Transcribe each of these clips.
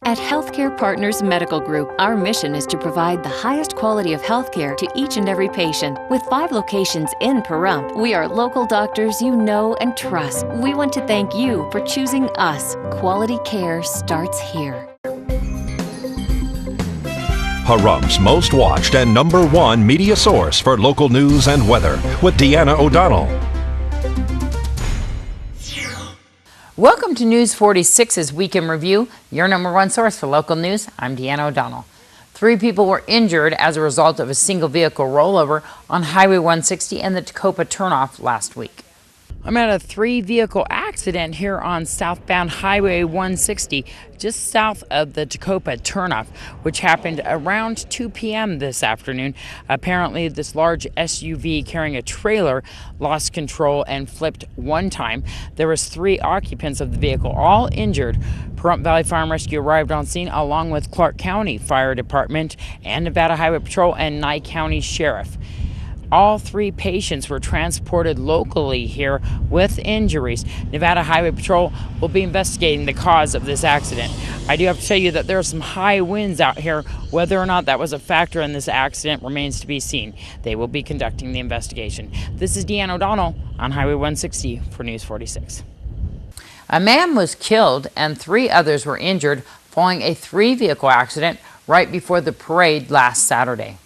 At Healthcare Partners Medical Group, our mission is to provide the highest quality of healthcare to each and every patient. With 5 locations in Pahrump, we are local doctors you know and trust. We want to thank you for choosing us. Quality care starts here. Pahrump's most watched and #1 media source for local news and weather with Deanna O'Donnell. Welcome to News 46's Weekend Review, your #1 source for local news. I'm Deanna O'Donnell. 3 people were injured as a result of a single vehicle rollover on Highway 160 and the Tacoma turnoff last week. I'm at a 3-vehicle accident here on southbound Highway 160, just south of the Tacoma turnoff, which happened around 2 p.m. this afternoon. Apparently, this large SUV carrying a trailer lost control and flipped one time. There was 3 occupants of the vehicle, all injured. Pahrump Valley Fire and Rescue arrived on scene along with Clark County Fire Department and Nevada Highway Patrol and Nye County Sheriff. All 3 patients were transported locally here with injuries. Nevada Highway Patrol will be investigating the cause of this accident. I do have to tell you that there are some high winds out here. Whether or not that was a factor in this accident remains to be seen. They will be conducting the investigation. This is Deanna O'Donnell on Highway 160 for News 46. A man was killed and 3 others were injured following a 3-vehicle accident right before the parade last Saturday.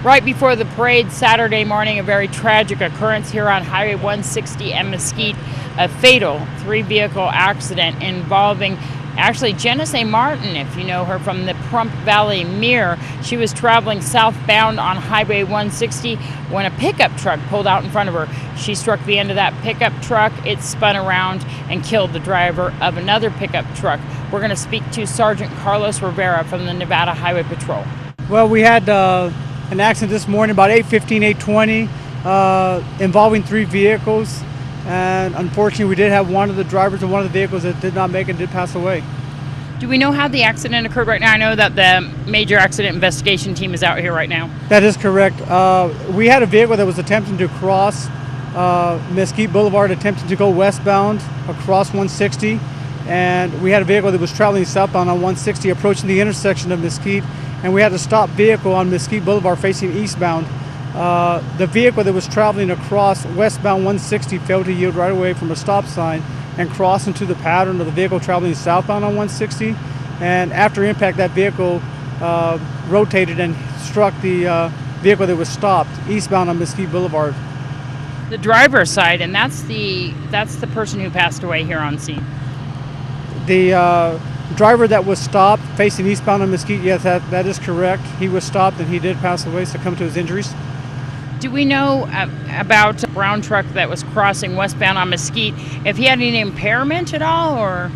Right before the parade Saturday morning, a very tragic occurrence here on Highway 160 and Mesquite, a fatal 3-vehicle accident involving actually Jenna St. Martin, if you know her from the Pahrump Valley Mirror. She was traveling southbound on Highway 160 when a pickup truck pulled out in front of her. She struck the end of that pickup truck, it spun around and killed the driver of another pickup truck. We're going to speak to Sergeant Carlos Rivera from the Nevada Highway Patrol. Well, we had an accident this morning about 8:15, 8:20 involving 3 vehicles, and unfortunately we did have one of the drivers of one of the vehicles that did not make it, did pass away. Do we know how the accident occurred right now? I know that the major accident investigation team is out here right now. That is correct. We had a vehicle that was attempting to cross Mesquite Boulevard, attempting to go westbound across 160, and we had a vehicle that was traveling southbound on 160 approaching the intersection of Mesquite, and we had a stop vehicle on Mesquite Boulevard facing eastbound. The vehicle that was traveling across westbound 160 failed to yield right away from a stop sign and crossed into the pattern of the vehicle traveling southbound on 160. And after impact, that vehicle rotated and struck the vehicle that was stopped eastbound on Mesquite Boulevard. The driver's side, and that's the person who passed away here on scene. The driver that was stopped facing eastbound on Mesquite, yes, that is correct. He was stopped and he did pass away, succumbed to his injuries. Do we know about a brown truck that was crossing westbound on Mesquite, if he had any impairment at all, or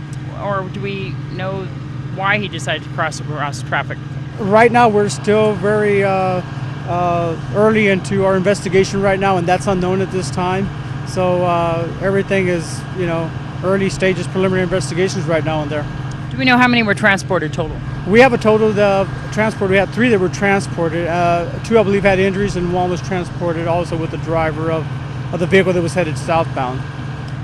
do we know why he decided to cross across traffic? Right now we're still very early into our investigation right now, and that's unknown at this time. So everything is, early stages, preliminary investigations right now and there. Do we know how many were transported total? We have a total of transport. We had 3 that were transported. 2, I believe, had injuries, and 1 was transported also with the driver of the vehicle that was headed southbound.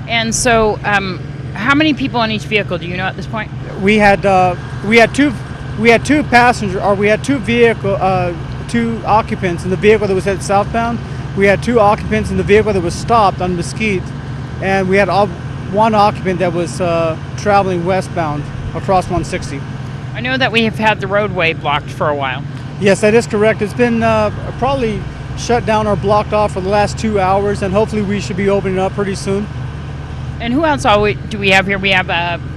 And so, how many people in each vehicle do you know at this point? We had 2 passengers, or we had 2 occupants in the vehicle that was headed southbound. We had 2 occupants in the vehicle that was stopped on Mesquite, and we had 1 occupant that was traveling westbound across 160. I know that we have had the roadway blocked for a while. Yes, that is correct. It's been probably shut down or blocked off for the last 2 hours, and hopefully we should be opening up pretty soon. And who else do we have here? We have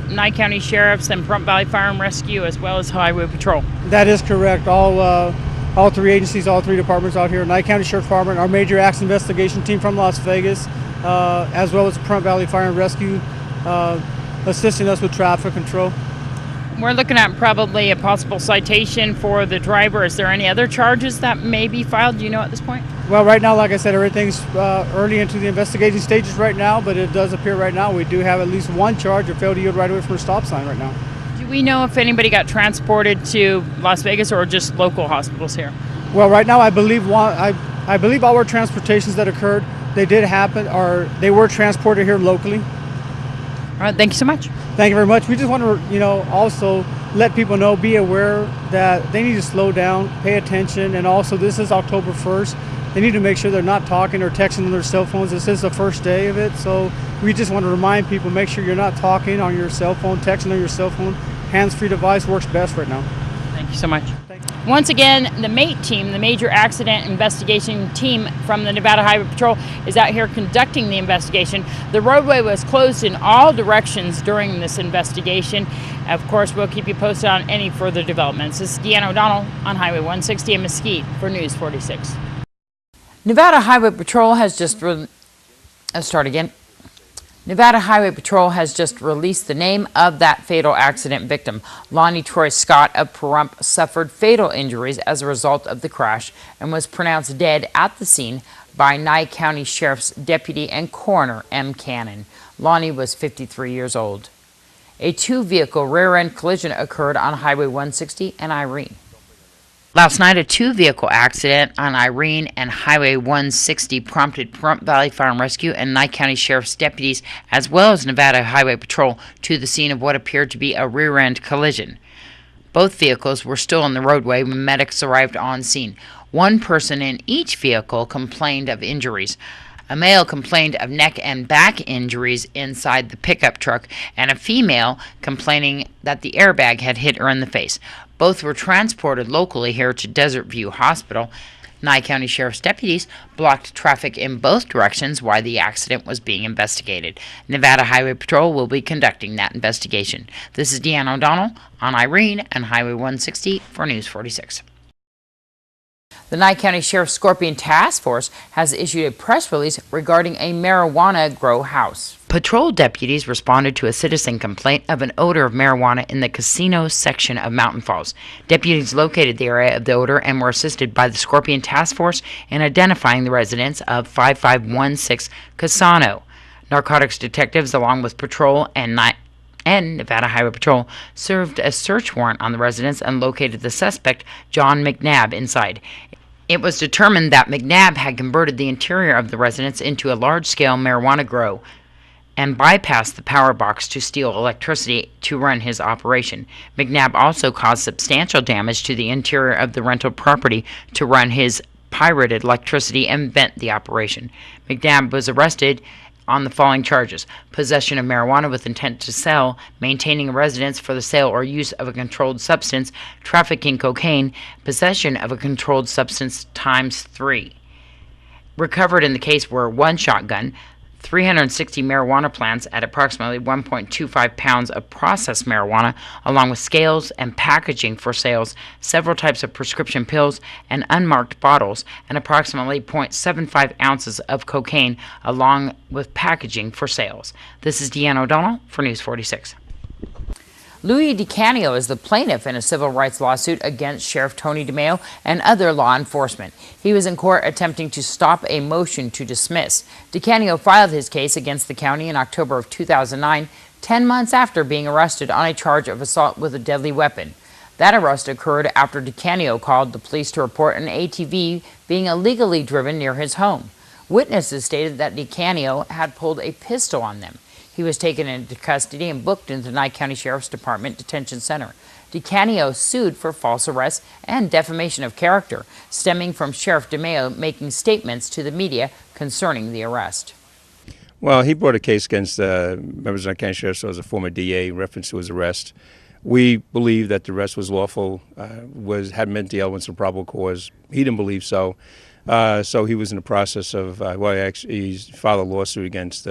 Nye County Sheriffs and Pahrump Valley Fire and Rescue, as well as Highway Patrol. That is correct. All 3 agencies, all 3 departments out here. Nye County Sheriff's Department, our major accident investigation team from Las Vegas, as well as the Pahrump Valley Fire and Rescue, assisting us with traffic control. We're looking at probably a possible citation for the driver. Is there any other charges that may be filed? Do you know at this point? Well, right now, like I said, everything's early into the investigating stages right now, but it does appear right now we do have at least 1 charge of failed to yield right away from a stop sign right now. Do we know if anybody got transported to Las Vegas or just local hospitals here? Well, right now I believe all our transportations that occurred, they did happen, or they were transported here locally. All right, thank you so much. Thank you very much. We just want to, also let people know, be aware that they need to slow down, pay attention, and also this is October 1st. They need to make sure they're not talking or texting on their cell phones. This is the first day of it, so we just want to remind people, make sure you're not talking on your cell phone, texting on your cell phone. Hands-free device works best right now. Thank you so much. Once again, the MATE team, the Major Accident Investigation Team from the Nevada Highway Patrol, is out here conducting the investigation. The roadway was closed in all directions during this investigation. Of course, we'll keep you posted on any further developments. This is Deanna O'Donnell on Highway 160 in Mesquite for News 46. Nevada Highway Patrol has just Nevada Highway Patrol has just released the name of that fatal accident victim. Lonnie Troy Scott of Pahrump suffered fatal injuries as a result of the crash and was pronounced dead at the scene by Nye County Sheriff's Deputy and Coroner M. Cannon. Lonnie was 53 years old. A two-vehicle rear-end collision occurred on Highway 160 and Irene. Last night, a two-vehicle accident on Irene and Highway 160 prompted Pahrump Valley Fire and Rescue and Nye County Sheriff's deputies, as well as Nevada Highway Patrol, to the scene of what appeared to be a rear-end collision. Both vehicles were still on the roadway when medics arrived on scene. One person in each vehicle complained of injuries. A male complained of neck and back injuries inside the pickup truck, and a female complaining that the airbag had hit her in the face. Both were transported locally here to Desert View Hospital. Nye County Sheriff's deputies blocked traffic in both directions while the accident was being investigated. Nevada Highway Patrol will be conducting that investigation. This is Deanna O'Donnell on Irene and Highway 160 for News 46. The Nye County Sheriff's Scorpion Task Force has issued a press release regarding a marijuana grow house. Patrol deputies responded to a citizen complaint of an odor of marijuana in the casino section of Mountain Falls. Deputies located the area of the odor and were assisted by the Scorpion Task Force in identifying the residents of 5516 Casano. Narcotics detectives, along with patrol and Nevada Highway Patrol, served a search warrant on the residence and located the suspect, John McNabb, inside. It was determined that McNabb had converted the interior of the residence into a large-scale marijuana grow and bypassed the power box to steal electricity to run his operation. McNabb also caused substantial damage to the interior of the rental property to run his pirated electricity and vent the operation. McNabb was arrested on the following charges: possession of marijuana with intent to sell, maintaining a residence for the sale or use of a controlled substance, trafficking cocaine, possession of a controlled substance times 3. Recovered in the case were one shotgun, 360 marijuana plants at approximately 1.25 pounds of processed marijuana, along with scales and packaging for sales, several types of prescription pills and unmarked bottles, and approximately 0.75 ounces of cocaine, along with packaging for sales. This is Deanna O'Donnell for News 46. Louis DeCanio is the plaintiff in a civil rights lawsuit against Sheriff Tony DeMeo and other law enforcement. He was in court attempting to stop a motion to dismiss. DeCanio filed his case against the county in October of 2009, 10 months after being arrested on a charge of assault with a deadly weapon. That arrest occurred after DeCanio called the police to report an ATV being illegally driven near his home. Witnesses stated that DeCanio had pulled a pistol on them. He was taken into custody and booked into the Nye County Sheriff's Department Detention Center. DeCanio sued for false arrest and defamation of character, stemming from Sheriff DeMeo making statements to the media concerning the arrest. Well, he brought a case against members of the Nye County Sheriff's Office, a former DA, in reference to his arrest. We believe that the arrest was lawful, had met the elements of probable cause. He didn't believe so. So he was in the process of, he filed a lawsuit against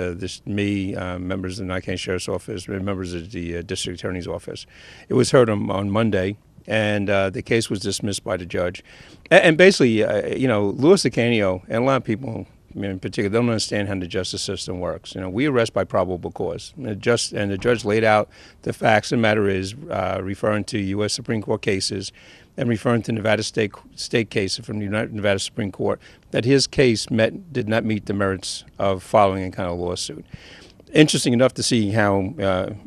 me, members of the Nye County Sheriff's Office, members of the District Attorney's Office. It was heard on Monday, and the case was dismissed by the judge. And basically, Louis DeCanio and a lot of people, in particular, don't understand how the justice system works. We arrest by probable cause. And the judge laid out the facts. The matter is referring to U.S. Supreme Court cases and referring to Nevada state case from the Nevada Supreme Court, that his case did not meet the merits of following a kind of lawsuit. Interesting enough to see how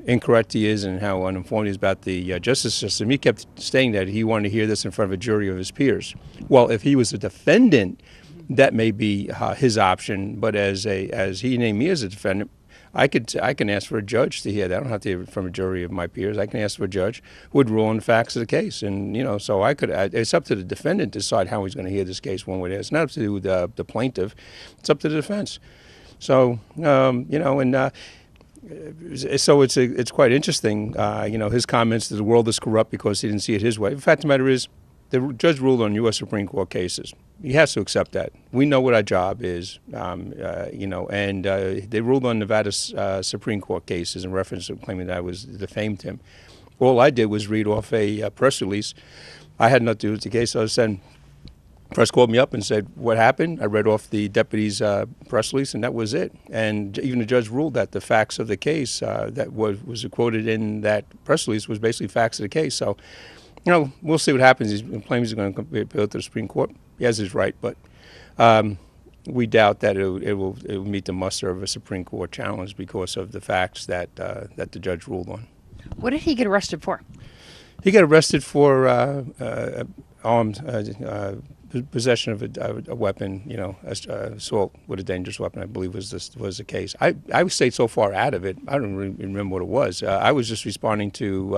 incorrect he is and how uninformed he is about the justice system. He kept saying that he wanted to hear this in front of a jury of his peers. Well, if he was a defendant, that may be his option, but as he named me as a defendant, I can ask for a judge to hear that. I don't have to hear it from a jury of my peers. I can ask for a judge who would rule on the facts of the case, and so it's up to the defendant to decide how he's going to hear this case one way or the other. It's not up to the plaintiff. It's up to the defense. So so it's quite interesting. His comments that the world is corrupt because he didn't see it his way. The fact of the matter is, the judge ruled on U.S. Supreme Court cases. He has to accept that. We know what our job is, and they ruled on Nevada's Supreme Court cases in reference to claiming that I was defamed him. All I did was read off a press release. I had nothing to do with the case. So I said, press called me up and said, what happened? I read off the deputy's press release, and that was it. And even the judge ruled that the facts of the case that was quoted in that press release was basically facts of the case. So, we'll see what happens. He claims he's going to appeal to the Supreme Court. He has his right, but we doubt that it will meet the muster of a Supreme Court challenge because of the facts that the judge ruled on. What did he get arrested for? He got arrested for possession of a weapon, assault with a dangerous weapon, I believe was the case. I stayed so far out of it, I don't really remember what it was. I was just responding to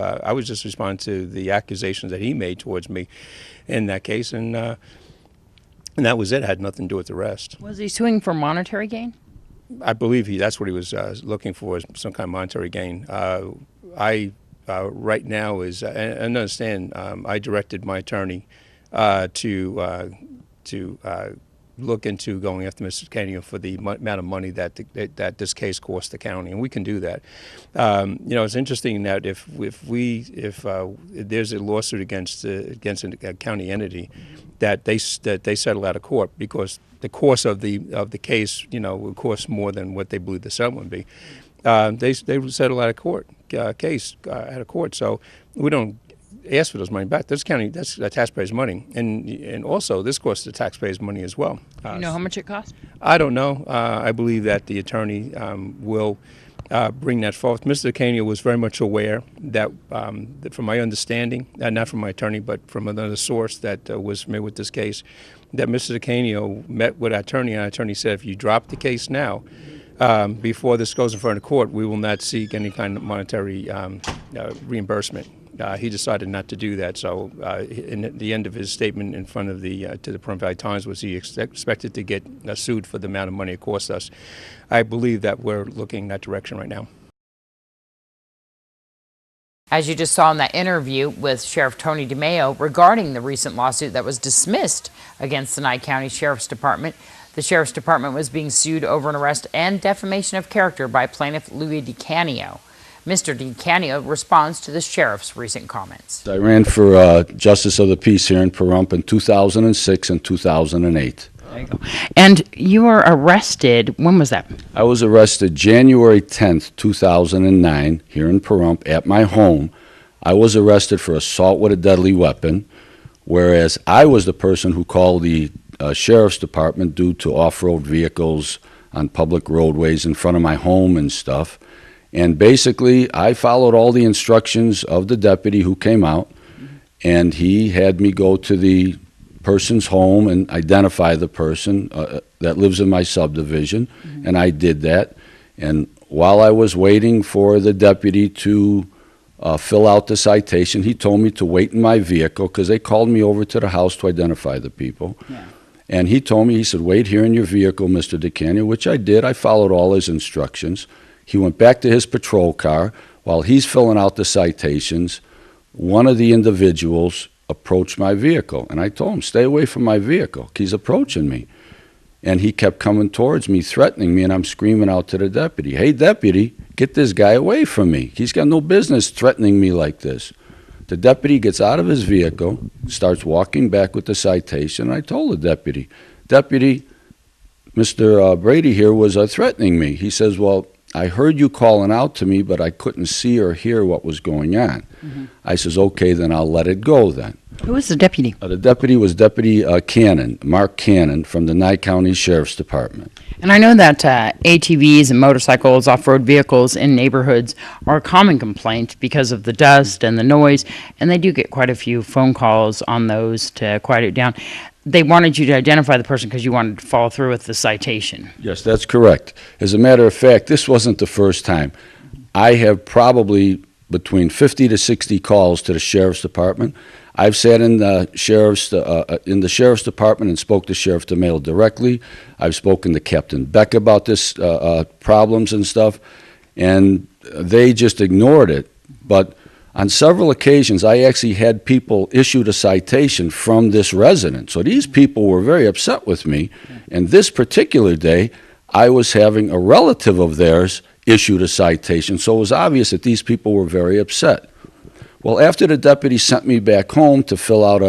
the accusations that he made towards me in that case, and that was it. It had nothing to do with the rest. Was he suing for monetary gain? I believe that's what he was looking for, is some kind of monetary gain. Right now is, and understand, I directed my attorney to look into going after Mr. Canio for the amount of money that this case cost the county, and we can do that. It's interesting that if there's a lawsuit against a county entity, that they settle out of court because the cost of the case, will cost more than what they believe the settlement would be. They settle out of court case out of court, so we don't ask for those money back. That's the taxpayers' money, and also this costs the taxpayers' money as well. You know how much it costs? I don't know. I believe that the attorney will bring that forth. Mr. Canio was very much aware that, from my understanding, not from my attorney, but from another source that was familiar with this case, that Mr. Canio met with our attorney, and our attorney said, if you drop the case now, before this goes in front of court, we will not seek any kind of monetary reimbursement. He decided not to do that. So, in the end of his statement in front of to the Pahrump Valley Times was he expected to get sued for the amount of money it cost us. I believe that we're looking in that direction right now. As you just saw in that interview with Sheriff Tony DeMeo regarding the recent lawsuit that was dismissed against the Nye County Sheriff's Department, the Sheriff's Department was being sued over an arrest and defamation of character by plaintiff Louis DeCanio. Mr. DeCanio responds to the sheriff's recent comments. I ran for Justice of the Peace here in Pahrump in 2006 and 2008. There you go. And you were arrested, when was that? I was arrested January 10th, 2009 here in Pahrump at my home. I was arrested for assault with a deadly weapon, whereas I was the person who called the Sheriff's Department due to off-road vehicles on public roadways in front of my home and stuff. And basically, I followed all the instructions of the deputy who came out, and he had me go to the person's home and identify the person that lives in my subdivision, and I did that. And while I was waiting for the deputy to fill out the citation, he told me to wait in my vehicle because they called me over to the house to identify the people. Yeah. And he told me, he said, wait here in your vehicle, Mr. DeCanio, which I did. I followed all his instructions. He went back to his patrol car. While he's filling out the citations, one of the individuals approached my vehicle. And I told him, stay away from my vehicle. He's approaching me. And he kept coming towards me, threatening me, and I'm screaming out to the deputy, hey, deputy, get this guy away from me. He's got no business threatening me like this. The deputy gets out of his vehicle, starts walking back with the citation. I told the deputy, Mr. Brady here was threatening me. He says, well, I heard you calling out to me, but I couldn't see or hear what was going on. I says, okay, then I'll let it go then. Who was the deputy? The deputy was Deputy Cannon, Mark Cannon, from the Nye County Sheriff's Department. And I know that ATVs and motorcycles, off-road vehicles in neighborhoods are a common complaint because of the dust and the noise, and they do get quite a few phone calls on those to quiet it down. they wanted you to identify the person because you wanted to follow through with the citation. Yes, that's correct. As a matter of fact, this wasn't the first time. I have probably between 50 to 60 calls to the sheriff's department. I've sat in the sheriff's department and spoke to Sheriff DeMail directly. I've spoken to Captain Beck about this problems and stuff, and they just ignored it. But on several occasions, I actually had people issued a citation from this resident. So these people were very upset with me. And this particular day, I was having a relative of theirs issued a citation. So it was obvious that these people were very upset. Well, after the deputy sent me back home to fill out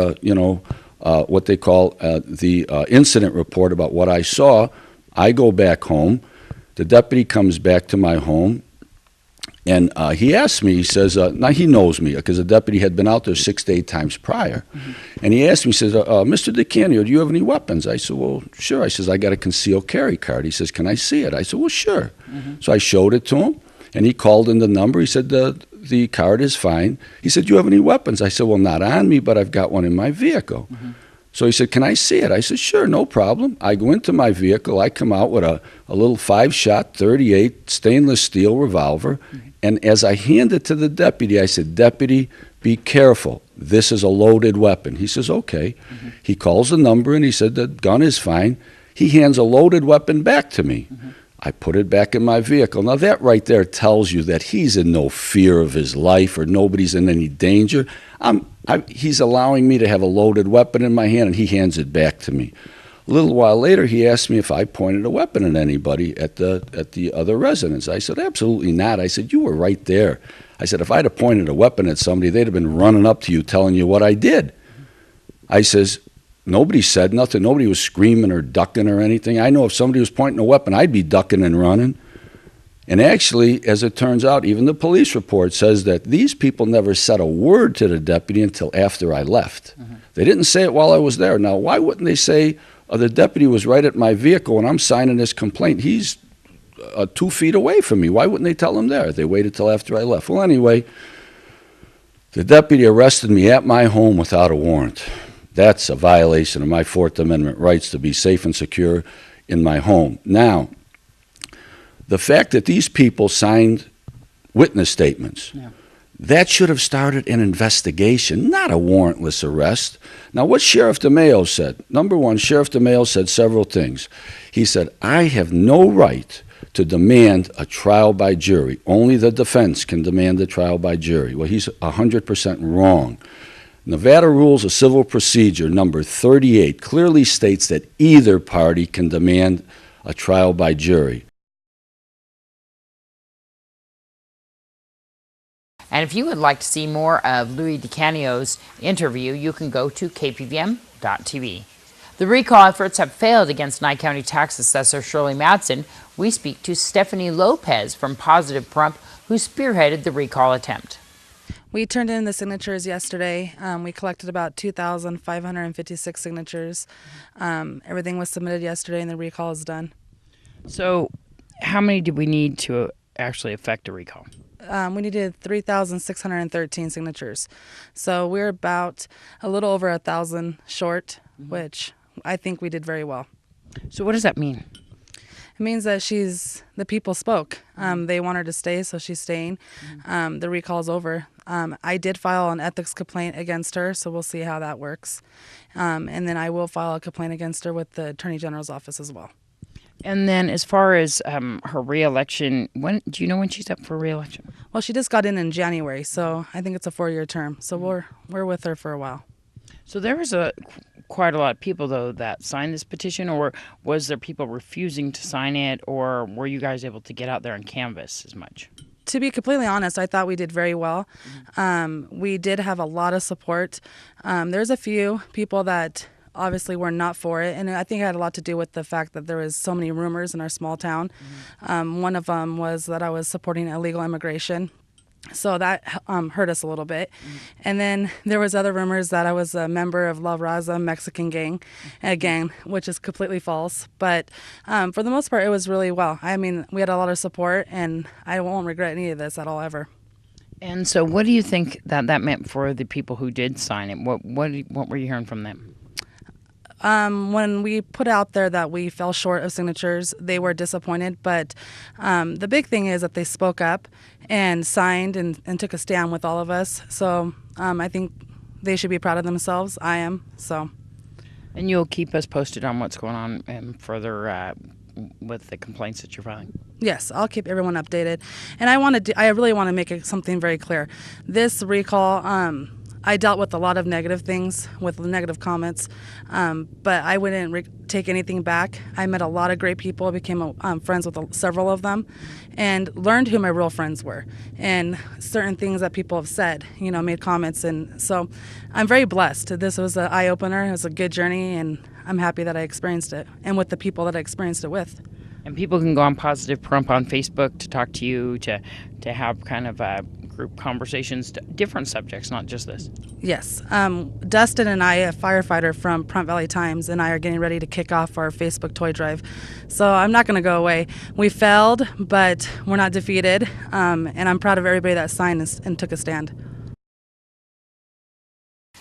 what they call the incident report about what I saw, I go back home. The deputy comes back to my home. And he asked me, he says, now he knows me because the deputy had been out there 6 to 8 times prior. And he asked me, he says, Mr. DeCanio, do you have any weapons? I said, well, sure. I says, I got a concealed carry card. He says, can I see it? I said, well, sure. So I showed it to him, and he called in the number. He said, the card is fine. He said, do you have any weapons? I said, well, not on me, but I've got one in my vehicle. So he said, can I see it? I said, sure, no problem. I go into my vehicle. I come out with a little 5-shot 38 stainless steel revolver. And as I hand it to the deputy, I said, Deputy, be careful. This is a loaded weapon. He says, okay. He calls the number, and he said, the gun is fine. He hands a loaded weapon back to me. I put it back in my vehicle. Now, that right there tells you that he's in no fear of his life or nobody's in any danger. He's allowing me to have a loaded weapon in my hand, and he hands it back to me. A little while later, he asked me if I pointed a weapon at anybody at the other residence. I said, absolutely not. I said, you were right there. I said, if I'd have pointed a weapon at somebody, they'd have been running up to you telling you what I did. I says, nobody said nothing. Nobody was screaming or ducking or anything. I know if somebody was pointing a weapon, I'd be ducking and running. And actually, as it turns out, even the police report says that these people never said a word to the deputy until after I left. They didn't say it while I was there. Now, why wouldn't they say, the deputy was right at my vehicle and I'm signing this complaint? He's 2 feet away from me. Why wouldn't they tell him there? They waited till after I left. Well, anyway, the deputy arrested me at my home without a warrant. That's a violation of my Fourth Amendment rights to be safe and secure in my home. Now, the fact that these people signed witness statements, that should have started an investigation, not a warrantless arrest. Now, what Sheriff DeMail said, number one, Sheriff DeMail said several things. He said, I have no right to demand a trial by jury. Only the defense can demand a trial by jury. Well, he's 100% wrong. Nevada Rules of Civil Procedure number 38 clearly states that either party can demand a trial by jury. And if you would like to see more of Louis DeCanio's interview, you can go to KPVM.TV. The recall efforts have failed against Nye County Tax Assessor Shirley Madsen. We speak to Stephanie Lopez from Positive Pahrump, who spearheaded the recall attempt. We turned in the signatures yesterday. We collected about 2,556 signatures. Everything was submitted yesterday, and the recall is done. So how many did we need to actually effect a recall? We needed 3,613 signatures. So we're about a little over 1,000 short, which I think we did very well. So what does that mean? It means that the people spoke. They want her to stay, so she's staying. The recall's over. I did file an ethics complaint against her, so we'll see how that works. And then I will file a complaint against her with the Attorney General's office as well. And then as far as her re-election, do you know when she's up for re-election? Well, she just got in January, so I think it's a 4-year term. So we're with her for a while. So there was quite a lot of people, though, that signed this petition, or was there people refusing to sign it, or were you guys able to get out there and canvass as much? To be completely honest, I thought we did very well. We did have a lot of support. There's a few people that obviously were not for it, and I think it had a lot to do with the fact that there was so many rumors in our small town. One of them was that I was supporting illegal immigration, so that hurt us a little bit. And then there was other rumors that I was a member of La Raza Mexican gang, again, which is completely false. But for the most part, it was really well. I mean, we had a lot of support, and I won't regret any of this at all, ever. And so what do you think that meant for the people who did sign it? What were you hearing from them? When we put out there that we fell short of signatures, they were disappointed. But the big thing is that they spoke up and signed and took a stand with all of us. So I think they should be proud of themselves. I am. So. And you'll keep us posted on what's going on and further with the complaints that you're filing. Yes, I'll keep everyone updated. And I really want to make something very clear. This recall, I dealt with a lot of negative things, with negative comments, but I wouldn't take anything back. I met a lot of great people, became friends with several of them, and learned who my real friends were. And certain things that people have said, made comments. And so I'm very blessed. This was an eye-opener. It was a good journey, and I'm happy that I experienced it, and with the people that I experienced it with. And people can go on Positive Prump on Facebook to talk to you, to have kind of group conversations, different subjects, not just this. Yes. Dustin and I, a firefighter from Prump Valley Times, and I are getting ready to kick off our Facebook toy drive. So I'm not going to go away. We failed, but we're not defeated, and I'm proud of everybody that signed and took a stand.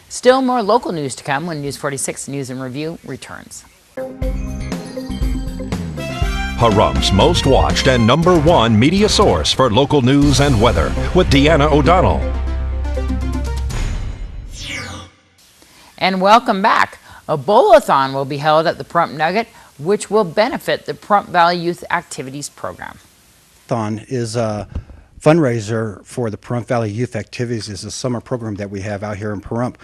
Still more local news to come when News 46 News and Review returns. Pahrumph's most watched and #1 media source for local news and weather with Deanna O'Donnell. And welcome back. A bowl-a-thon will be held at the Prump Nugget, which will benefit the Prump Valley Youth Activities Program. Thon is a fundraiser for the Prump Valley Youth Activities. Is a summer program that we have out here in Pahrump.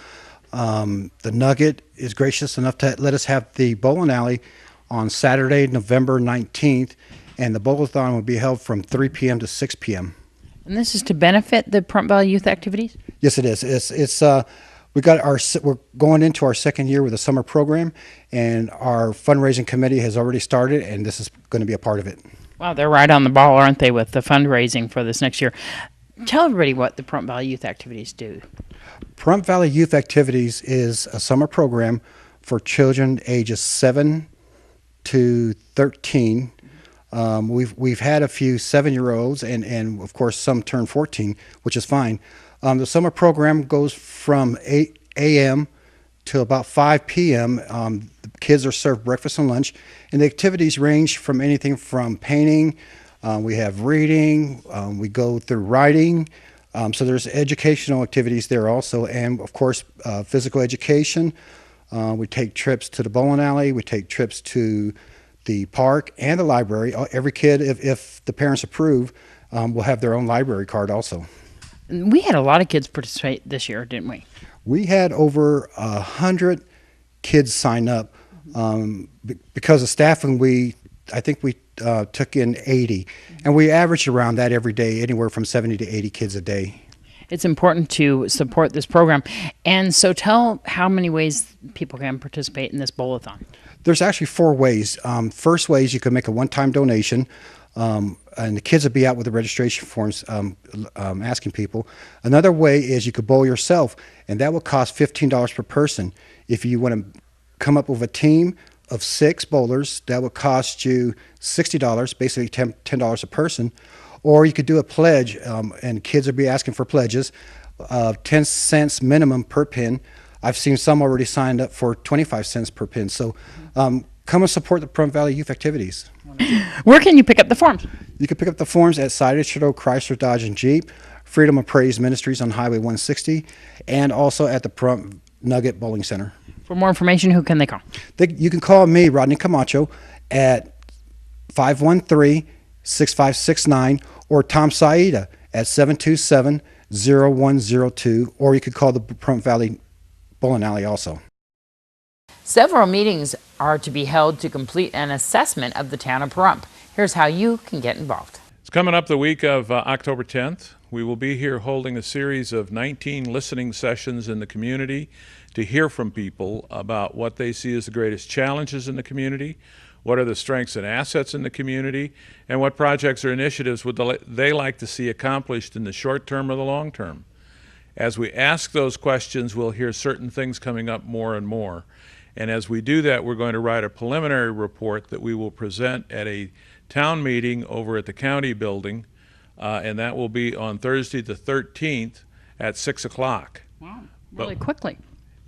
The Nugget is gracious enough to let us have the bowling alley on Saturday, November 19th, and the bowl-a-thon will be held from 3 p.m. to 6 p.m. And this is to benefit the Prump Valley Youth Activities? Yes, it is. We're going into our second year with the summer program, and our fundraising committee has already started, and this is going to be a part of it. Wow, they're right on the ball, aren't they, with the fundraising for this next year? Tell everybody what the Prump Valley Youth Activities do. Prump Valley Youth Activities is a summer program for children ages 7 to 13. We've had a few 7-year-olds and of course some turn 14, which is fine. The summer program goes from 8 a.m. to about 5 p.m. The kids are served breakfast and lunch, and the activities range from anything from painting, we have reading, we go through writing, so there's educational activities there also, and of course physical education. We take trips to the bowling alley, we take trips to the park and the library. Every kid, if the parents approve, will have their own library card also. We had a lot of kids participate this year, didn't we? We had over 100 kids sign up. Because of staffing, I think we took in 80, and we average around that every day, anywhere from 70 to 80 kids a day. It's important to support this program. And so tell how many ways people can participate in this bowl-a-thon. There's actually 4 ways. First way is you can make a one-time donation, and the kids will be out with the registration forms asking people. Another way is you could bowl yourself, and that will cost $15 per person. If you want to come up with a team of 6 bowlers, that would cost you $60, basically $10 a person. Or you could do a pledge, and kids will be asking for pledges of 10 cents minimum per pin. I've seen some already signed up for 25 cents per pin. So come and support the Prump Valley Youth Activities. Where can you pick up the forms? You can pick up the forms at Cited Trudeau Chrysler Dodge and Jeep, Freedom of Praise Ministries on Highway 160, and also at the Prump Nugget Bowling Center. For more information, who can they call? You can call me, Rodney Camacho, at 513-6569, or Tom Saida at 727-0102, or you could call the Prump Valley Bowling Alley also. Several meetings are to be held to complete an assessment of the town of Pahrump. Here's how you can get involved. It's coming up the week of October 10th. We will be here holding a series of 19 listening sessions in the community to hear from people about what they see as the greatest challenges in the community, what are the strengths and assets in the community, and what projects or initiatives would they like to see accomplished in the short term or the long term. As we ask those questions, we'll hear certain things coming up more and more. And as we do that, we're going to write a preliminary report that we will present at a town meeting over at the county building, and that will be on Thursday the 13th at 6 o'clock. Wow, really quickly.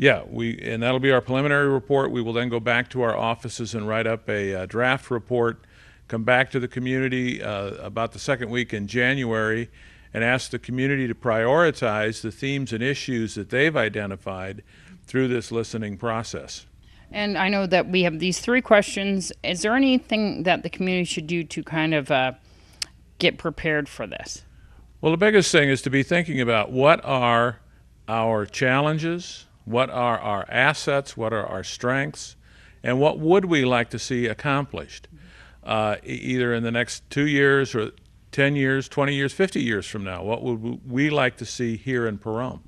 Yeah, and that'll be our preliminary report. We will then go back to our offices and write up a draft report, come back to the community about the second week in January, and ask the community to prioritize the themes and issues that they've identified through this listening process. And I know that we have these 3 questions. Is there anything that the community should do to kind of get prepared for this? Well, the biggest thing is to be thinking about what are our challenges, what are our assets, what are our strengths, and what would we like to see accomplished, either in the next 2 years or 10 years, 20 years, 50 years from now. What would we like to see here in Pahrump?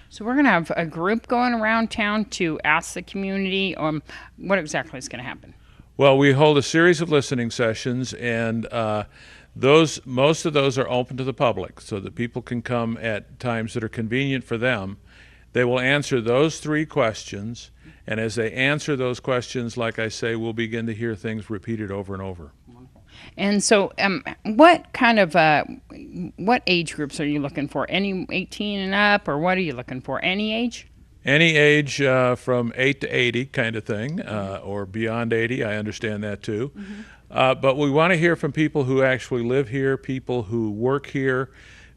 So we're going to have a group going around town to ask the community what exactly is going to happen. Well, we hold a series of listening sessions, and most of those are open to the public, so that people can come at times that are convenient for them. They will answer those 3 questions, and as they answer those questions, like I say, we'll begin to hear things repeated over and over. And so what kind of, what age groups are you looking for? Any 18 and up, or what are you looking for? Any age? Any age from 8 to 80 kind of thing, or beyond 80, I understand that too. But we want to hear from people who actually live here, people who work here,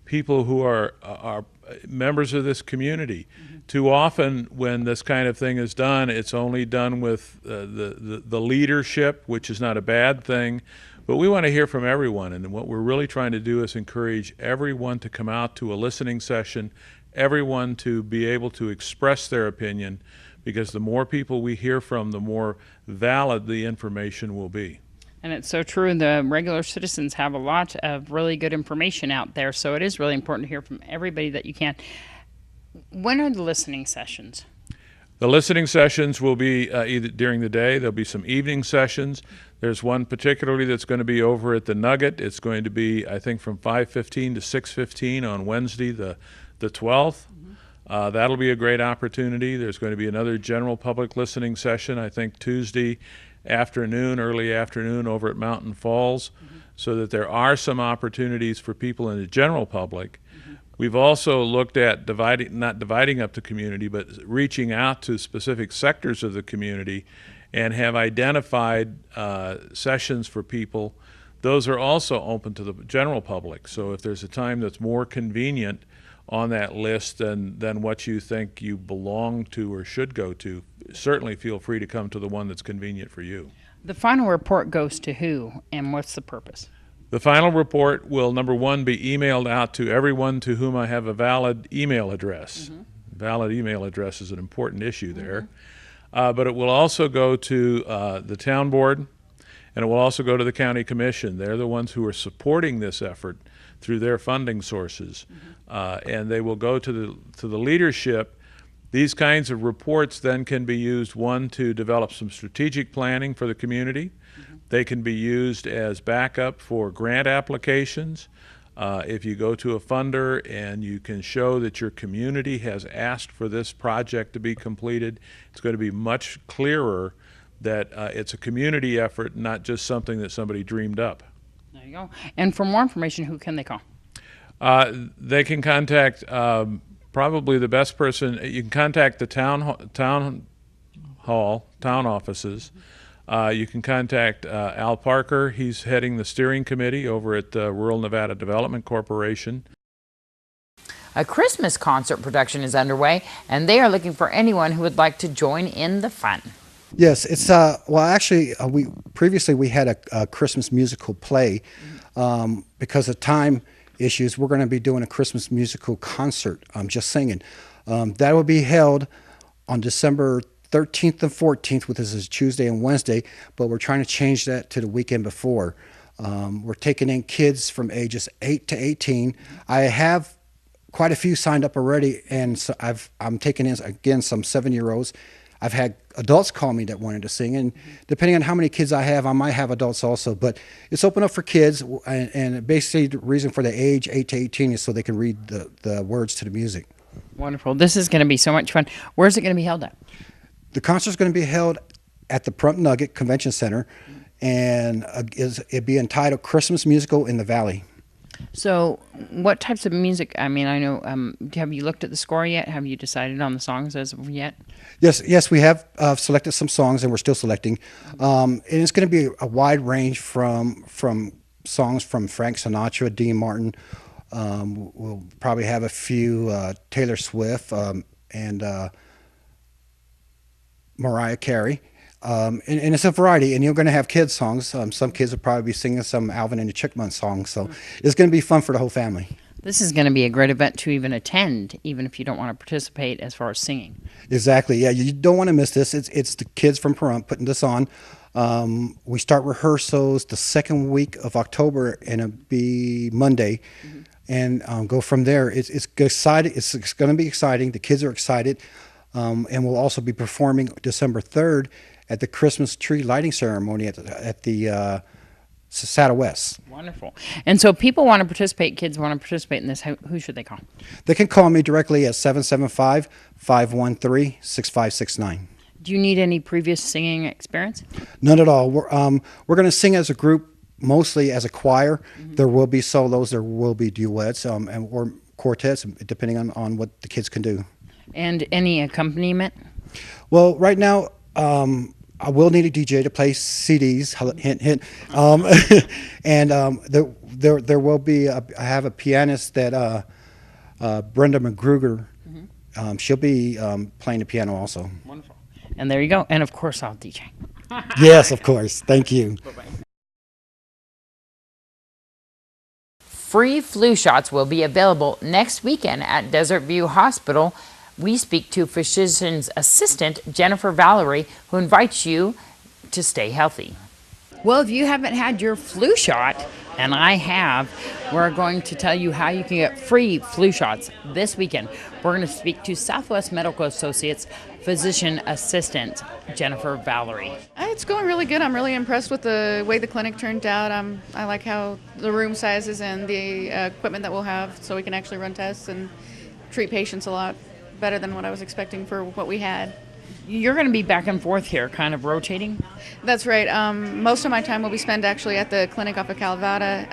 people who are members of this community. Too often when this kind of thing is done, it's only done with the leadership, which is not a bad thing. But we want to hear from everyone, and what we're really trying to do is encourage everyone to come out to a listening session, everyone to be able to express their opinion, because the more people we hear from, the more valid the information will be. And it's so true. The regular citizens have a lot of really good information out there, so it is really important to hear from everybody that you can. When are the listening sessions? The listening sessions will be either during the day. There'll be some evening sessions. There's one particularly that's going to be over at the Nugget. It's going to be, I think, from 5:15 to 6:15 on Wednesday, the 12th. That'll be a great opportunity. There's going to be another general public listening session, I think, Tuesday afternoon, early afternoon, over at Mountain Falls, so that there are some opportunities for people in the general public. We've also looked at not dividing up the community, but reaching out to specific sectors of the community, and have identified sessions for people. Those are also open to the general public. So if there's a time that's more convenient on that list than what you think you belong to or should go to, certainly feel free to come to the one that's convenient for you. The final report goes to who, and what's the purpose? The final report will, number 1, be emailed out to everyone to whom I have a valid email address. Valid email address is an important issue there. But it will also go to the town board, and it will also go to the county commission. They're the ones who are supporting this effort through their funding sources. And they will go to the leadership. These kinds of reports then can be used, 1, to develop some strategic planning for the community. They can be used as backup for grant applications. If you go to a funder and you can show that your community has asked for this project to be completed, it's going to be much clearer that it's a community effort, not just something that somebody dreamed up. There you go. And for more information, who can they call? They can contact probably the best person. You can contact the town offices. You can contact Al Parker. He's heading the steering committee over at Rural Nevada Development Corporation. A Christmas concert production is underway, and they are looking for anyone who would like to join in the fun. Yes, it's well, actually, we previously had a Christmas musical play. Because of time issues, we're going to be doing a Christmas musical concert. Just singing. That will be held on December 13th and 14th, which is Tuesday and Wednesday, but we're trying to change that to the weekend before. We're taking in kids from ages 8 to 18. I have quite a few signed up already, and so I'm taking in, again, some 7-year-olds. I've had adults call me that wanted to sing, and depending on how many kids I have, I might have adults also, but it's open up for kids, and basically the reason for the age 8 to 18 is so they can read the words to the music. Wonderful. This is going to be so much fun. Where's it going to be held at? The concert's going to be held at the Pahrump Nugget Convention Center, and it'll be entitled Christmas Musical in the Valley. So what types of music, I mean, I know, have you looked at the score yet? Have you decided on the songs as of yet? Yes, we have selected some songs, and we're still selecting. And it's going to be a wide range from songs from Frank Sinatra, Dean Martin. We'll probably have a few Taylor Swift and Mariah Carey. And it's a variety, and you're going to have kids' songs. Some kids will probably be singing some Alvin and the Chipmunks songs, so it's going to be fun for the whole family. This is going to be a great event to even attend, even if you don't want to participate as far as singing. Exactly, yeah, you don't want to miss this. It's the kids from Pahrump putting this on. We start rehearsals the second week of October, and it'll be Monday, and go from there. It's exciting. It's going to be exciting. The kids are excited, and we'll also be performing December 3rd at the Christmas tree lighting ceremony at the Saddle West. Wonderful. And so people want to participate, kids want to participate in this. Who should they call? They can call me directly at 775-513-6569. Do you need any previous singing experience? None at all. We're going to sing as a group, mostly as a choir. There will be solos, there will be duets, or quartets, depending on what the kids can do. And any accompaniment? Well, right now, I will need a DJ to play CDs. Hint, hint. And there will be. I have a pianist that Brenda McGruger. She'll be playing the piano also. Wonderful. And there you go. And of course, I'll DJ. Yes, of course. Thank you. Bye-bye. Free flu shots will be available next weekend at Desert View Hospital. We speak to physician's assistant, Jennifer Valerie, who invites you to stay healthy. Well, if you haven't had your flu shot, and I have, we're going to tell you how you can get free flu shots this weekend. We're going to speak to Southwest Medical Associates physician assistant, Jennifer Valerie. It's going really good. I'm really impressed with the way the clinic turned out. I like how the room sizes and the equipment that we'll have, so we can actually run tests and treat patients a lot better than what I was expecting for what we had. You're going to be back and forth here, kind of rotating? That's right. Most of my time will be spent actually at the clinic off of Calvada,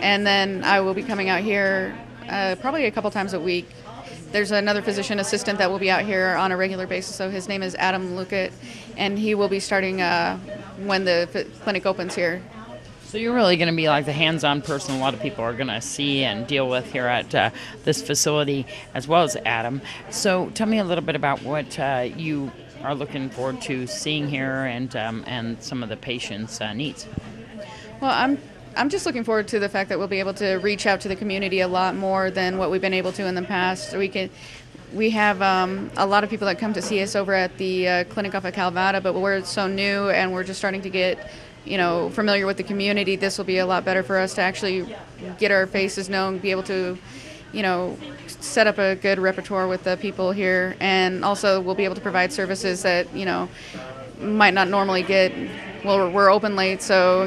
and then I will be coming out here probably a couple times a week. There's another physician assistant that will be out here on a regular basis, so his name is Adam Luckett, and he will be starting when the clinic opens here. So you're really going to be like the hands-on person a lot of people are going to see and deal with here at this facility, as well as Adam. So tell me a little bit about what you are looking forward to seeing here and some of the patients' needs. Well, I'm just looking forward to the fact that we'll be able to reach out to the community a lot more than what we've been able to in the past. We have a lot of people that come to see us over at the clinic off of Calvada, but we're so new and we're just starting to get familiar with the community. This will be a lot better for us to actually get our faces known, be able to, set up a good repertoire with the people here, and also we'll be able to provide services that, might not normally get. Well, we're open late, so,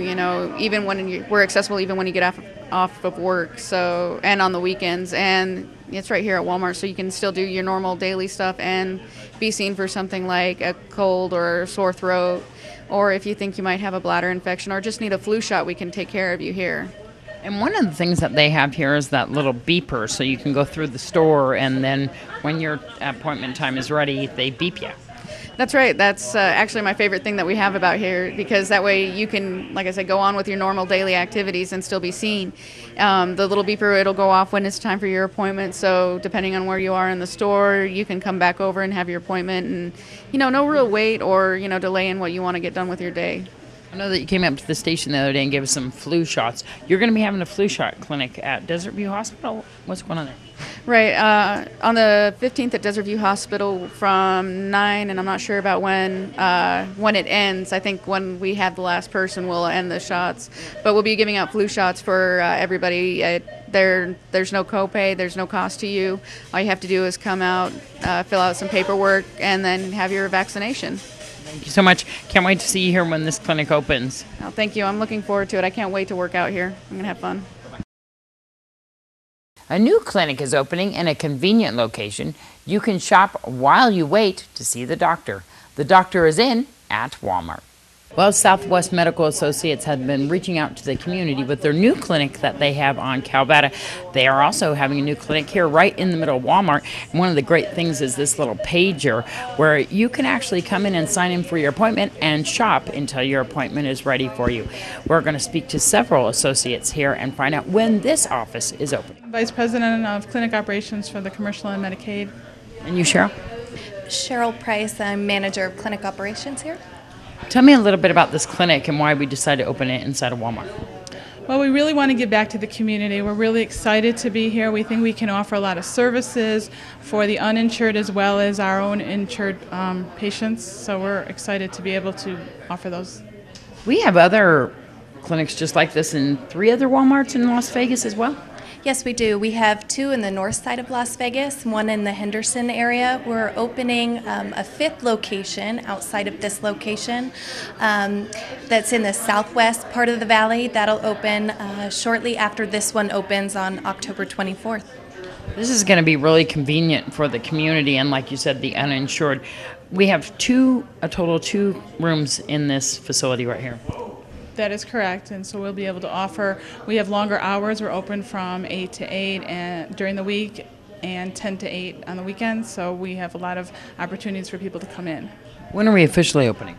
even when we're accessible even when you get off of work, so, and on the weekends, and it's right here at Walmart, so you can still do your normal daily stuff and be seen for something like a cold or a sore throat. Or if you think you might have a bladder infection or just need a flu shot, we can take care of you here. And one of the things that they have here is that little beeper, so you can go through the store and then when your appointment time is ready, they beep you. That's right. That's actually my favorite thing that we have about here, because that way you can, like I said, go on with your normal daily activities and still be seen. The little beeper, it'll go off when it's time for your appointment, so depending on where you are in the store, you can come back over and have your appointment, and no real wait or delay in what you want to get done with your day. I know that you came up to the station the other day and gave us some flu shots. You're going to be having a flu shot clinic at Desert View Hospital. What's going on there? Right. On the 15th at Desert View Hospital from 9, and I'm not sure about when it ends. I think when we have the last person, we'll end the shots. But we'll be giving out flu shots for everybody. There's no copay. There's no cost to you. All you have to do is come out, fill out some paperwork, and then have your vaccination. Thank you so much. Can't wait to see you here when this clinic opens. Oh, thank you. I'm looking forward to it. I can't wait to work out here. I'm going to have fun. A new clinic is opening in a convenient location. You can shop while you wait to see the doctor. The doctor is in at Walmart. Well, Southwest Medical Associates have been reaching out to the community with their new clinic that they have on Calvetta. They are also having a new clinic here right in the middle of Walmart. And one of the great things is this little pager where you can actually come in and sign in for your appointment and shop until your appointment is ready for you. We're going to speak to several associates here and find out when this office is open. Vice President of Clinic Operations for the Commercial and Medicaid. And you, Cheryl? Cheryl Price, I'm Manager of Clinic Operations here. Tell me a little bit about this clinic and why we decided to open it inside of Walmart. Well, we really want to give back to the community. We're really excited to be here. We think we can offer a lot of services for the uninsured as well as our own insured patients. So we're excited to be able to offer those. We have other clinics just like this in 3 other Walmarts in Las Vegas as well. Yes, we do. We have 2 in the north side of Las Vegas, 1 in the Henderson area. We're opening a 5th location outside of this location that's in the southwest part of the valley. That'll open shortly after this one opens on October 24th. This is going to be really convenient for the community and, like you said, the uninsured. We have a total of 2 rooms in this facility right here. That is correct, and so we'll be able to offer, we have longer hours. We're open from 8 to 8 and during the week and 10 to 8 on the weekends, so we have a lot of opportunities for people to come in. When are we officially opening?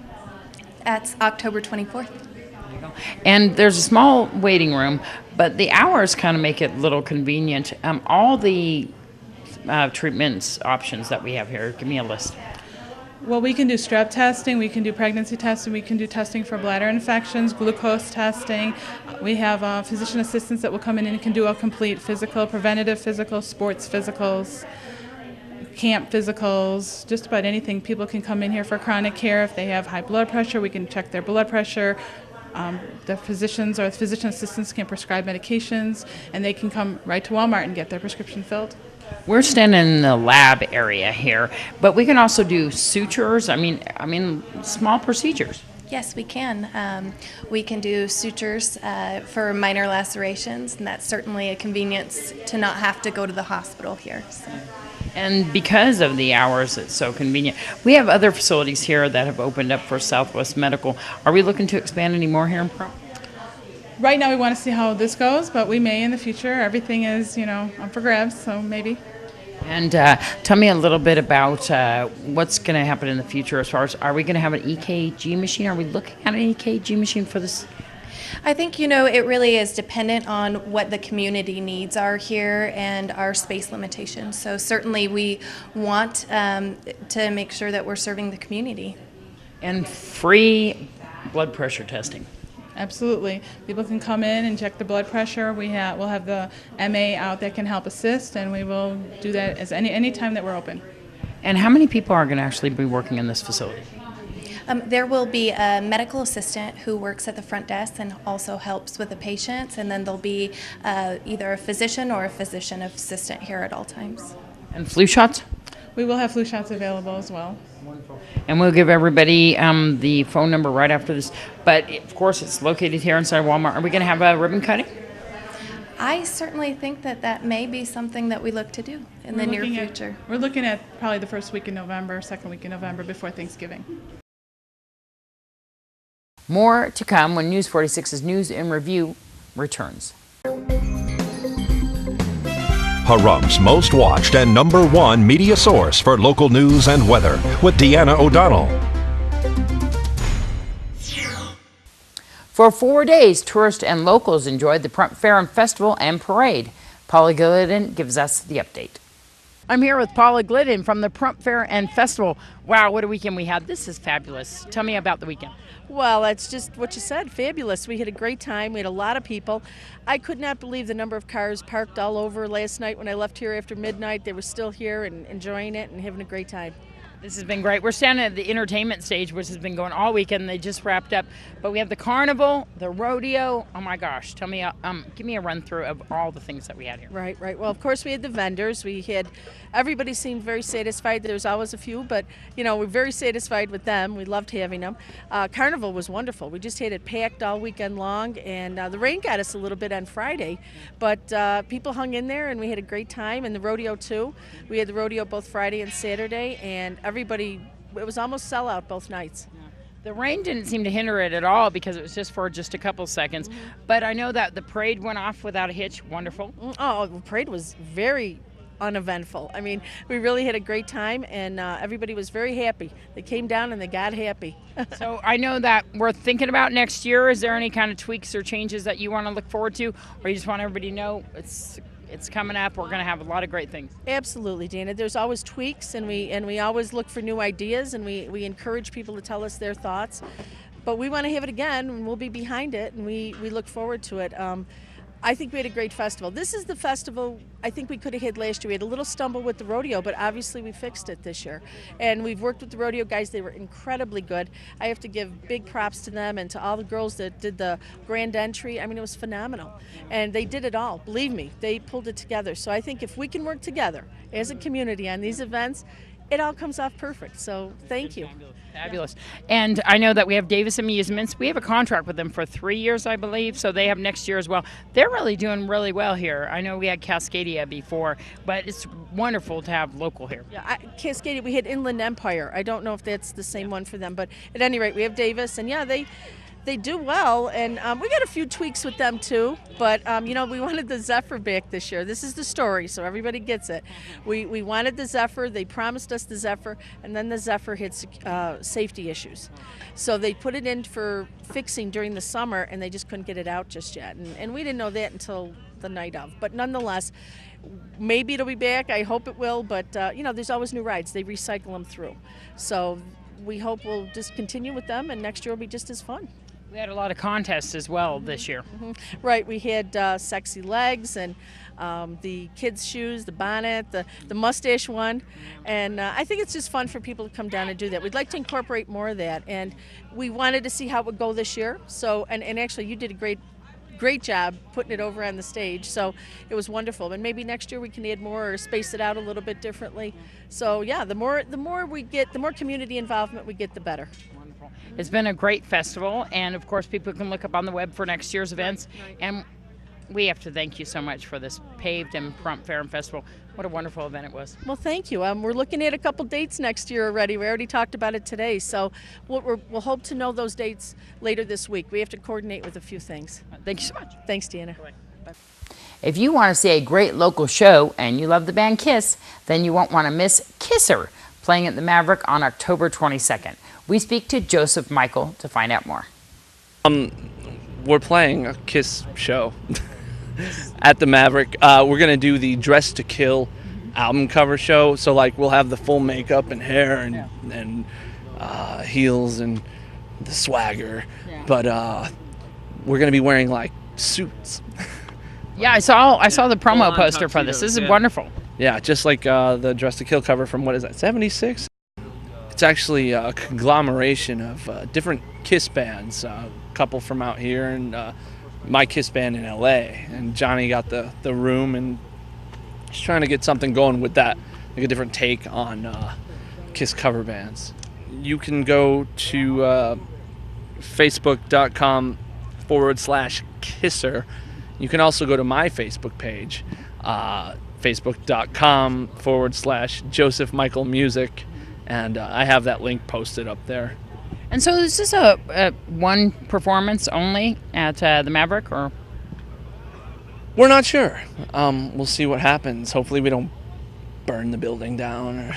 That's October 24th. There you go. And there's a small waiting room, but the hours kind of make it a little convenient. All the treatments options that we have here, give me a list. Well, we can do strep testing, we can do pregnancy testing, we can do testing for bladder infections, glucose testing. We have physician assistants that will come in and can do a complete physical, preventative physical, sports physicals, camp physicals, just about anything. People can come in here for chronic care. If they have high blood pressure, we can check their blood pressure. The physicians or physician assistants can prescribe medications, and they can come right to Walmart and get their prescription filled. We're standing in the lab area here, but we can also do sutures. I mean, small procedures. Yes, we can. We can do sutures for minor lacerations, and that's certainly a convenience to not have to go to the hospital here. So. And because of the hours, it's so convenient. We have other facilities here that have opened up for Southwest Medical. Are we looking to expand any more here in Pahrump? Right now we want to see how this goes, but we may in the future. Everything is, up for grabs, so maybe. And tell me a little bit about what's going to happen in the future as far as, are we going to have an EKG machine? Are we looking at an EKG machine for this? I think, it really is dependent on what the community needs are here and our space limitations. So certainly we want to make sure that we're serving the community. And free blood pressure testing. Absolutely. People can come in and check the blood pressure. We'll have the MA out that can help assist, and we will do that as any time that we're open. And how many people are going to actually be working in this facility? There will be a medical assistant who works at the front desk and also helps with the patients, and then there'll be either a physician or a physician assistant here at all times. And flu shots? We will have flu shots available as well. Wonderful. And we'll give everybody the phone number right after this. But, of course, it's located here inside Walmart. Are we going to have a ribbon cutting? I certainly think that may be something that we look to do in the near future. We're looking at probably the first week in November, second week in November before Thanksgiving. More to come when News 46's News in Review returns. Pahrum's most watched and #1 media source for local news and weather with Deanna O'Donnell. For 4 days, tourists and locals enjoyed the Pahrump Fair and Festival and Parade. Paula Glidden gives us the update. I'm here with Paula Glidden from the Pahrump Fair and Festival. Wow, what a weekend we had. This is fabulous. Tell me about the weekend. Well, that's just what you said, fabulous. We had a great time. We had a lot of people. I could not believe the number of cars parked all over last night when I left here after midnight. They were still here and enjoying it and having a great time. This has been great. We're standing at the entertainment stage, which has been going all weekend. They just wrapped up. But we have the carnival, the rodeo. Oh my gosh. Tell me, give me a run through of all the things that we had here. Right. Well, of course, we had the vendors. Everybody seemed very satisfied. There was always a few, but, we're very satisfied with them. We loved having them. Carnival was wonderful. We just had it packed all weekend long, and the rain got us a little bit on Friday, but people hung in there, and we had a great time, and the rodeo, too. We had the rodeo both Friday and Saturday, and everybody, it was almost sellout both nights. The rain didn't seem to hinder it at all because it was just for just a couple seconds. But I know that the parade went off without a hitch. Wonderful. Oh, the parade was very uneventful. I mean, we really had a great time, and everybody was very happy. They came down and they got happy. So I know that we're thinking about next year. Is there any kind of tweaks or changes that you want to look forward to, or you just want everybody to know it's coming up? We're going to have a lot of great things. Absolutely, Dana. There's always tweaks, and we always look for new ideas, and we encourage people to tell us their thoughts. But we want to have it again, and we'll be behind it, and we look forward to it. I think we had a great festival. This is the festival I think we could have had last year. We had a little stumble with the rodeo, but obviously we fixed it this year. And we've worked with the rodeo guys. They were incredibly good. I have to give big props to them and to all the girls that did the grand entry. I mean, it was phenomenal. And they did it all. Believe me, they pulled it together. So I think if we can work together as a community on these events, it all comes off perfect. So thank you. Fabulous. And I know that we have Davis Amusements. We have a contract with them for 3 years, I believe, so they have next year as well. They're really doing really well here. I know we had Cascadia before, but it's wonderful to have local here. Yeah, Cascadia, we had Inland Empire. I don't know if that's the same one for them, but at any rate, we have Davis, and yeah, they do well, and we got a few tweaks with them too, but we wanted the Zephyr back this year. This is the story, so everybody gets it. We wanted the Zephyr. They promised us the Zephyr, and then the Zephyr hit safety issues. So they put it in for fixing during the summer, and they just couldn't get it out just yet, and we didn't know that until the night of. But nonetheless, maybe it'll be back. I hope it will, but there's always new rides. They recycle them through. So we hope we'll just continue with them, and next year will be just as fun. We had a lot of contests as well this year. Right, we had sexy legs and the kids' shoes, the bonnet, the mustache one, and I think it's just fun for people to come down and do that. We'd like to incorporate more of that, and we wanted to see how it would go this year. So, and actually, you did a great job putting it over on the stage, so it was wonderful. And maybe next year we can add more or space it out a little bit differently. So yeah, the more we get, the more community involvement we get, the better. It's been a great festival, and of course people can look up on the web for next year's events. Right. And we have to thank you so much for this paved and Pahrump Fair and Festival. What a wonderful event it was. Well, thank you. We're looking at a couple dates next year already. We already talked about it today, so we'll hope to know those dates later this week. We have to coordinate with a few things. Thank you so much. Thanks, Deanna. Bye. If you want to see a great local show and you love the band Kiss, then you won't want to miss Kisser, playing at the Maverick on October 22nd. We speak to Joseph Michael to find out more. We're playing a Kiss show at the Maverick. We're going to do the Dress to Kill album cover show. So, we'll have the full makeup and hair and heels and the swagger. Yeah. But we're going to be wearing, suits. Yeah, I saw the promo poster for this. This is wonderful. Yeah, just like the Dress to Kill cover from, 76? It's actually a conglomeration of different Kiss bands, a couple from out here and my Kiss band in LA. And Johnny got the room and just trying to get something going with that, like a different take on Kiss cover bands. You can go to facebook.com/Kisser. You can also go to my Facebook page, facebook.com/Joseph Michael Music. And I have that link posted up there. And so is this a one performance only at the Maverick, or? We're not sure. We'll see what happens. Hopefully we don't burn the building down.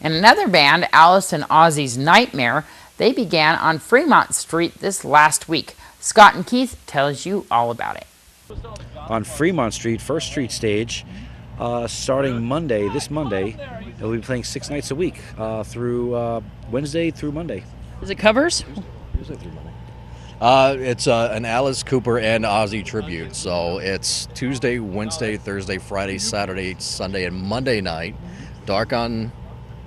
And another band, Alice and Ozzy's Nightmare, they began on Fremont Street this last week. Scott and Keith tells you all about it. On Fremont Street, First Street stage, starting this Monday, we'll be playing 6 nights a week through Wednesday through Monday. Is it covers? Tuesday through Monday. It's an Alice Cooper and Ozzy tribute. So it's Tuesday, Wednesday, Thursday, Friday, Saturday, Sunday, and Monday night. Dark on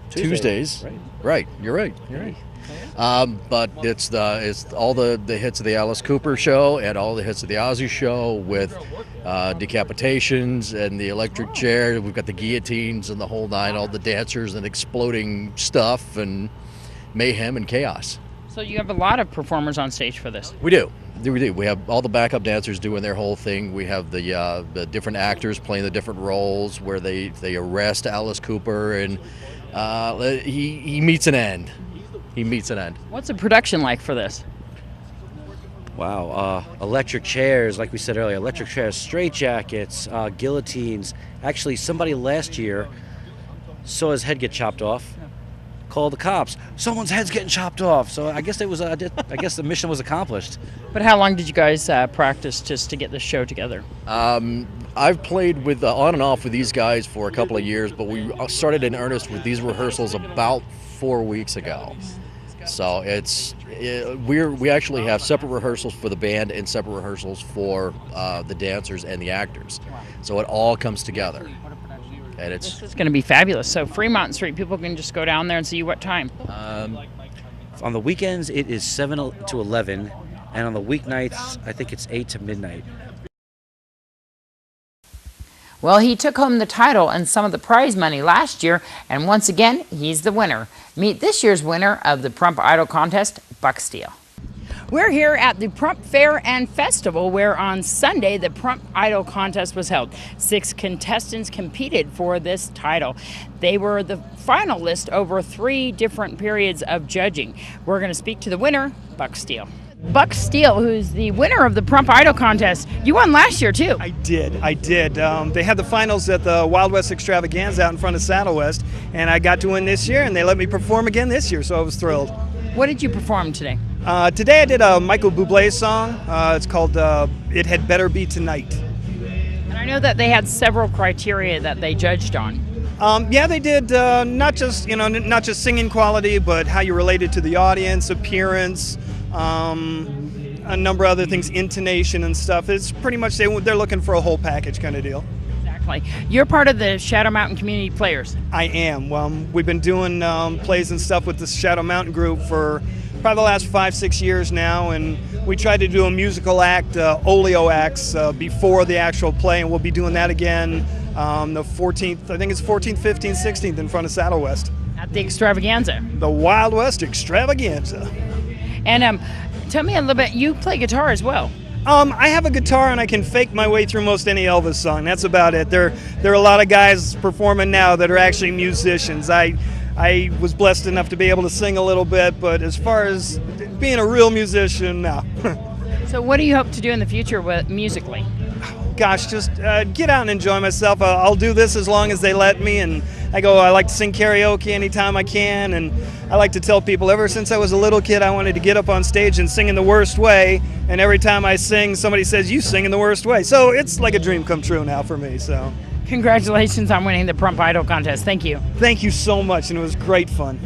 Tuesdays. Right. You're right. But it's all the hits of the Alice Cooper show and all the hits of the Ozzy show with decapitations and the electric chair. We've got the guillotines and the whole nine, all the dancers and exploding stuff and mayhem and chaos. So you have a lot of performers on stage for this. We do. We have all the backup dancers doing their whole thing. We have the different actors playing the different roles where they arrest Alice Cooper and he meets an end. he meets an end. What's the production like for this? Wow, electric chairs, like we said earlier, electric chairs, straitjackets, guillotines. Actually, somebody last year saw his head get chopped off, called the cops. Someone's head's getting chopped off. So I guess I guess the mission was accomplished. But how long did you guys practice just to get this show together? I've played with on and off with these guys for a couple of years, but we started in earnest with these rehearsals about 4 weeks ago. So we actually have separate rehearsals for the band and separate rehearsals for the dancers and the actors. So it all comes together. And This is going to be fabulous. So Fremont Street, people can just go down there and see you what time? On the weekends, it is 7 to 11, and on the weeknights, I think it's 8 to midnight. Well, he took home the title and some of the prize money last year, and once again, he's the winner. Meet this year's winner of the Prump Idol Contest, Buck Steele. We're here at the Prump Fair and Festival, where on Sunday the Prump Idol Contest was held. 6 contestants competed for this title. They were the finalists over 3 different periods of judging. We're going to speak to the winner, Buck Steele. Buck Steele, who's the winner of the Prump Idol Contest. You won last year, too. I did. They had the finals at the Wild West Extravaganza out in front of Saddle West, and I got to win this year, and they let me perform again this year, so I was thrilled. What did you perform today? Today I did a Michael Bublé song. It's called It Had Better Be Tonight. And I know that they had several criteria that they judged on. Yeah, they did not just singing quality, but how you related to the audience, appearance, a number of other things, intonation and stuff. It's pretty much they're looking for a whole package kind of deal. Exactly. You're part of the Shadow Mountain Community Players. I am. We've been doing plays and stuff with the Shadow Mountain group for probably the last 5-6 years now, and we tried to do a musical act, oleo acts, before the actual play, and we'll be doing that again the 14th, I think it's 14th, 15th, 16th in front of Saddle West. At the Extravaganza. The Wild West Extravaganza. And tell me a little bit, you play guitar as well. I have a guitar and I can fake my way through most any Elvis song. That's about it. There are a lot of guys performing now that are actually musicians. I was blessed enough to be able to sing a little bit, but as far as being a real musician, no. So what do you hope to do in the future musically? Gosh, just get out and enjoy myself. I'll do this as long as they let me, and I like to sing karaoke anytime I can, and I like to tell people ever since I was a little kid I wanted to get up on stage and sing in the worst way, and every time I sing somebody says, you sing in the worst way. So it's like a dream come true now for me. So congratulations on winning the Prump Idol Contest. Thank you. Thank you so much, and it was great fun.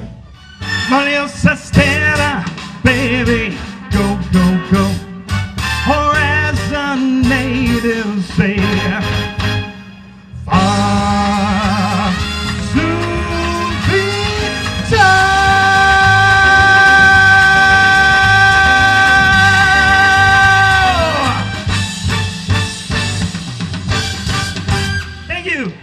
Baby, go, go, go. Or as the natives say, far soon be done. Thank you.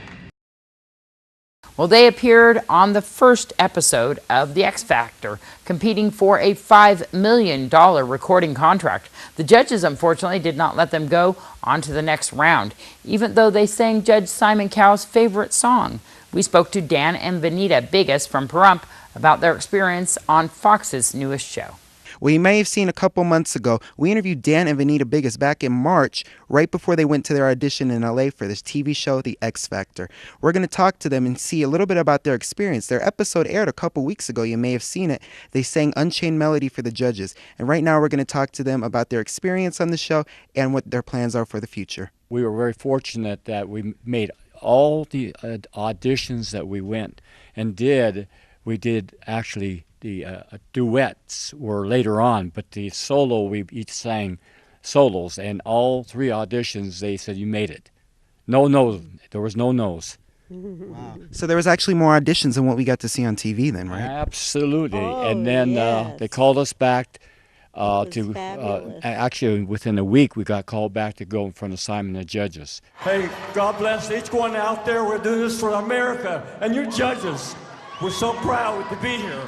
Well, they appeared on the first episode of The X Factor, competing for a $5 million recording contract. The judges, unfortunately, did not let them go on to the next round, even though they sang Judge Simon Cowell's favorite song. We spoke to Dan and Vanita Biggis from Pahrump about their experience on Fox's newest show. Well, you may have seen a couple months ago, we interviewed Dan and Vanita Biggis back in March, right before they went to their audition in LA for this TV show, The X Factor. We're going to talk to them and see a little bit about their experience. Their episode aired a couple weeks ago. You may have seen it. They sang Unchained Melody for the judges. And right now we're going to talk to them about their experience on the show and what their plans are for the future. We were very fortunate that we made all the auditions that we went and did. We did actually. The duets were later on, but the solo, we each sang solos, and all 3 auditions, they said, you made it. No no's. There was no no's. Wow. So there was actually more auditions than what we got to see on TV then, right? Absolutely. Oh, and then they called us back actually within a week, we got called back to go in front of Simon the judges. Hey, God bless each one out there. We're doing this for America and your judges. We're so proud to be here.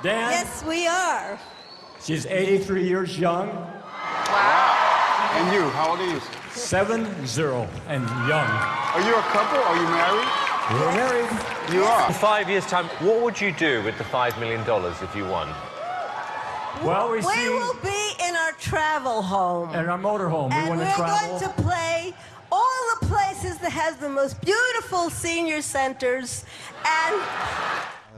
Dan? Yes, we are. She's 83 years young. Wow. And you, how old are you? 70 and young. Are you a couple? Are you married? We're married. You are. In 5 years' time, what would you do with the $5 million if you won? Well, we will be in our travel home. In our motorhome. And we want we're to travel. going to play all the places that has the most beautiful senior centers. And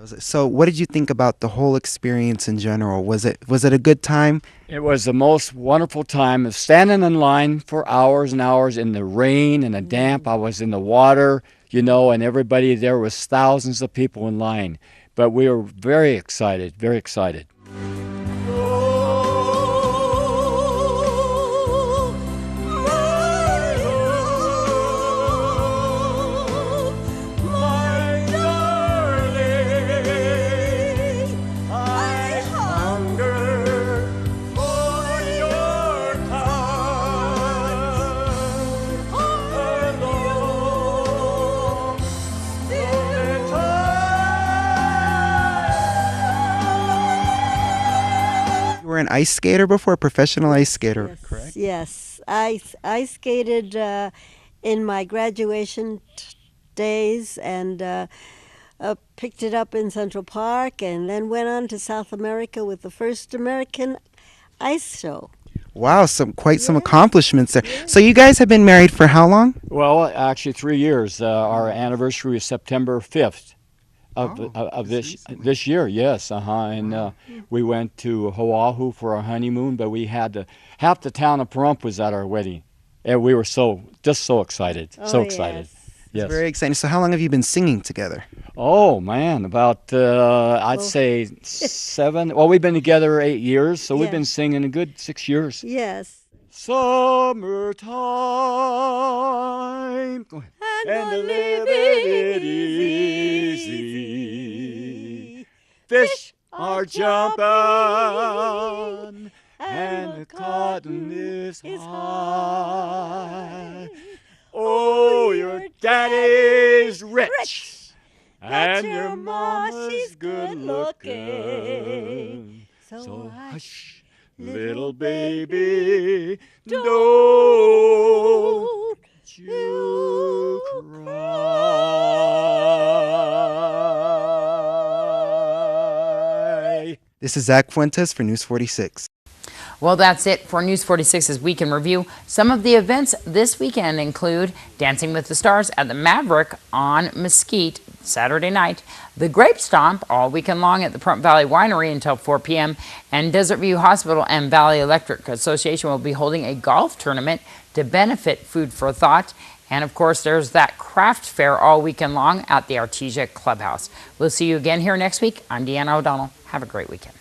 So what did you think about the whole experience in general? Was it a good time? It was the most wonderful time of standing in line for hours and hours in the rain and the damp. I was in the water, you know, and everybody there was thousands of people in line. But we were very excited, very excited. You were an ice skater before, a professional ice skater, yes, correct? Yes, I skated in my graduation days and picked it up in Central Park and then went on to South America with the first American ice show. Wow, quite some accomplishments there. So you guys have been married for how long? Well, actually 3 years. Our anniversary is September 5th of this year, yes. And we went to Oahu for our honeymoon, but we had half the town of Pahrump was at our wedding. And we were just so excited, excited. Yes. It's very exciting. So how long have you been singing together? Oh, man, about, I'd say 7. Well, we've been together 8 years, so we've been singing a good 6 years. Yes. Summertime, go ahead. And the living easy. Fish are jumping, and the cotton is high. Oh, your daddy's rich, and your mama's good looking. So hush, little baby, don't you cry. This is Zach Fuentes for News 46. Well, that's it for News 46's Week in Review. Some of the events this weekend include Dancing with the Stars at the Maverick on Mesquite Saturday night, the Grape Stomp all weekend long at the Pahrump Valley Winery until 4 p.m., and Desert View Hospital and Valley Electric Association will be holding a golf tournament to benefit Food for Thought. And, of course, there's that craft fair all weekend long at the Artesia Clubhouse. We'll see you again here next week. I'm Deanna O'Donnell. Have a great weekend.